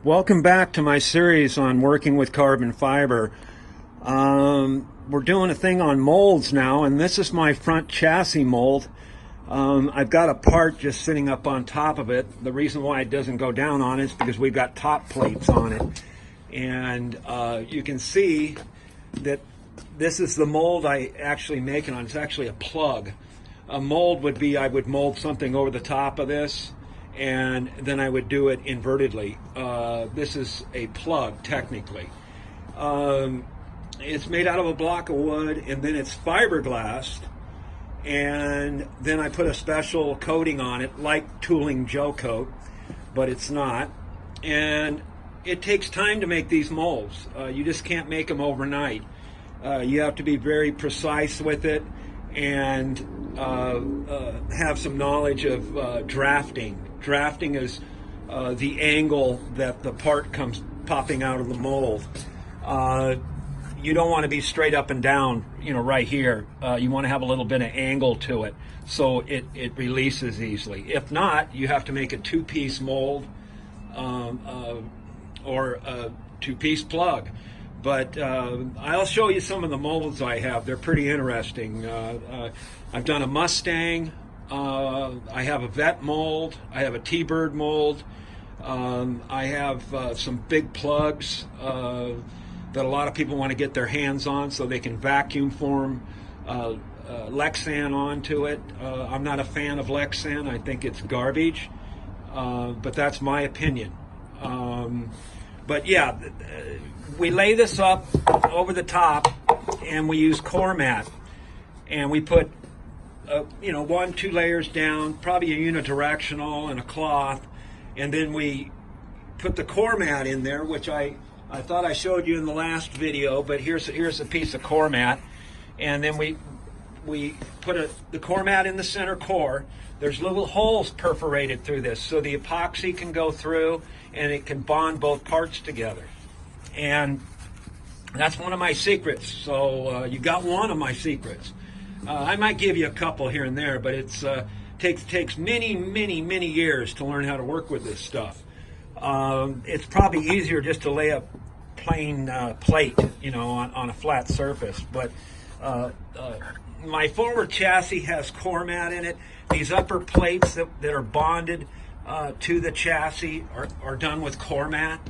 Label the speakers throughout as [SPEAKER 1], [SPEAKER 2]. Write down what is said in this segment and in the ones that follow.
[SPEAKER 1] Welcome back to my series on working with carbon fiber. We're doing a thing on molds now, and this is my front chassis mold. I've got a part just sitting up on top of it. The reason why it doesn't go down on it is because we've got top plates on it. And you can see that this is the mold I actually make it on. It's actually a plug. A mold would be, I would mold something over the top of this, and then I would do it invertedly. This is a plug, technically. It's made out of a block of wood, and then it's fiberglassed, and then I put a special coating on it, like tooling gel coat, but it's not. And it takes time to make these molds. You just can't make them overnight. You have to be very precise with it, and have some knowledge of drafting. Drafting is the angle that the part comes popping out of the mold. You don't want to be straight up and down, right here. You want to have a little bit of angle to it so it releases easily. If not, you have to make a two-piece mold or a two-piece plug. But I'll show you some of the molds I have. They're pretty interesting. I've done a Mustang. I have a vet mold. I have a T-bird mold. I have some big plugs that a lot of people want to get their hands on so they can vacuum form Lexan onto it. I'm not a fan of Lexan. I think it's garbage, but that's my opinion. But yeah, we lay this up over the top, and we use core mat, and we put 1-2 layers down, probably a unidirectional and a cloth, and then we put the core mat in there, which I thought I showed you in the last video, but here's a piece of core mat, and then we put the core mat in the center core. There's little holes perforated through this so the epoxy can go through and it can bond both parts together. And that's one of my secrets. So you got one of my secrets. I might give you a couple here and there, but it's takes many years to learn how to work with this stuff. It's probably easier just to lay a plain plate, on a flat surface. But my forward chassis has core mat in it. These upper plates that are bonded to the chassis are done with core mat.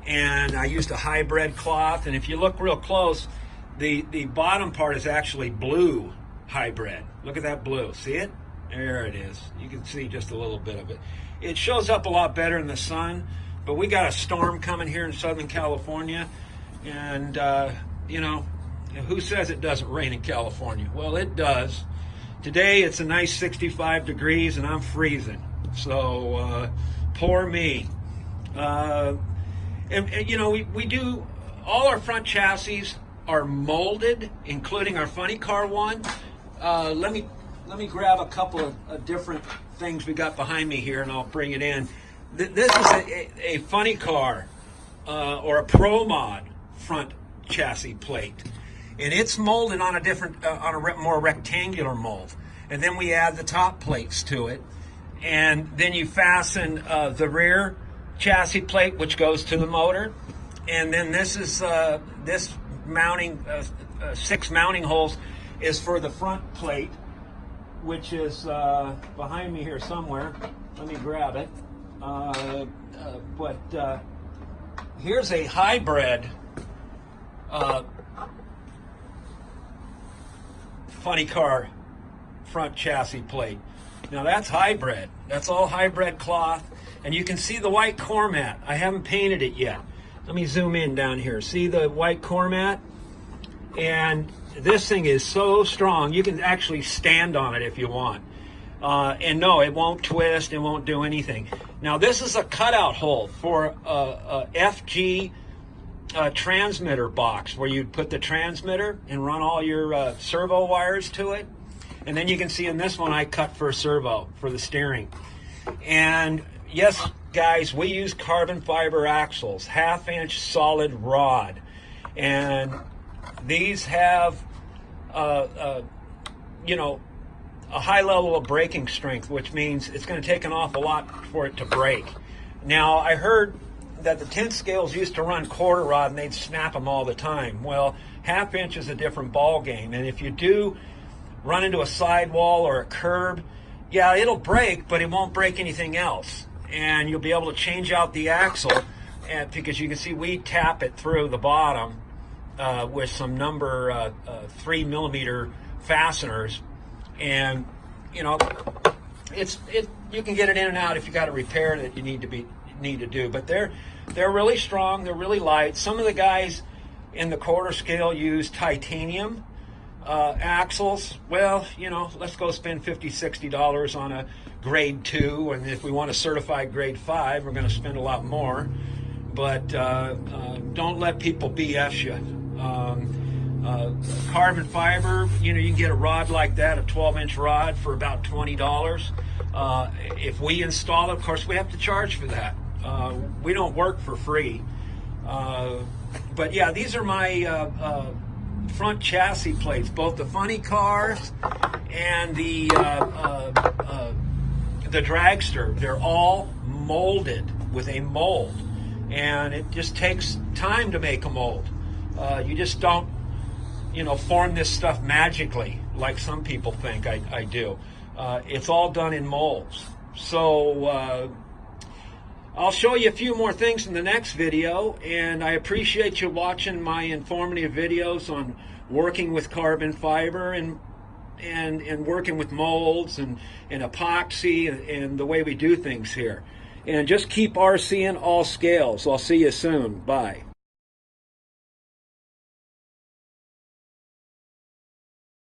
[SPEAKER 1] And I used a hybrid cloth, and if you look real close, the bottom part is actually blue hybrid. Look at that blue. See it? There it is. You can see just a little bit of it. It shows up a lot better in the sun, but we got a storm coming here in Southern California, and who says it doesn't rain in California? Well, it does. Today it's a nice 65 degrees, and I'm freezing. So poor me. We do, all our front chassis are molded, including our funny car one. Let me grab a couple of different things we got behind me here, and I'll bring it in. This is a funny car or a Pro Mod front chassis plate, and it's molded on a more rectangular mold. And then we add the top plates to it, and then you fasten the rear chassis plate, which goes to the motor, and then this is this mounting 6 mounting holes is for the front plate, which is behind me here somewhere. Let me grab it. But here's a hybrid funny car front chassis plate. Now that's hybrid. That's all hybrid cloth. And you can see the white core mat. I haven't painted it yet. Let me zoom in down here. See the white core mat? And this thing is so strong, you can actually stand on it if you want. And no, it won't twist, it won't do anything. Now this is a cutout hole for a FG transmitter box where you'd put the transmitter and run all your servo wires to it. And then you can see in this one I cut for a servo for the steering. And yes, guys, we use carbon fiber axles, 1/2-inch solid rod. And these have, a high level of braking strength, which means it's going to take an awful lot for it to break. Now, I heard that the tent scales used to run quarter rod and they'd snap them all the time. Well, half inch is a different ball game, and if you do run into a sidewall or a curb, yeah, it'll break, but it won't break anything else. And you'll be able to change out the axle, and because you can see we tap it through the bottom with some number 3 millimeter fasteners, and you know, you can get it in and out if you got a repair that you need to do. But they're really strong. They're really light. Some of the guys in the quarter scale use titanium axles. Well, you know, let's go spend $50-$60 on a grade 2, and if we want a certified grade 5, we're going to spend a lot more. But don't let people BS you. Carbon fiber, you know, you can get a rod like that, a 12-inch rod, for about $20. If we install it, of course, we have to charge for that. We don't work for free. But yeah, these are my front chassis plates, both the funny cars and the Dragster. They're all molded with a mold, and it just takes time to make a mold. You just don't, you know, form this stuff magically like some people think I do. It's all done in molds. So I'll show you a few more things in the next video, and I appreciate you watching my informative videos on working with carbon fiber and working with molds and epoxy and the way we do things here. And just keep RCing all scales. I'll see you soon. Bye.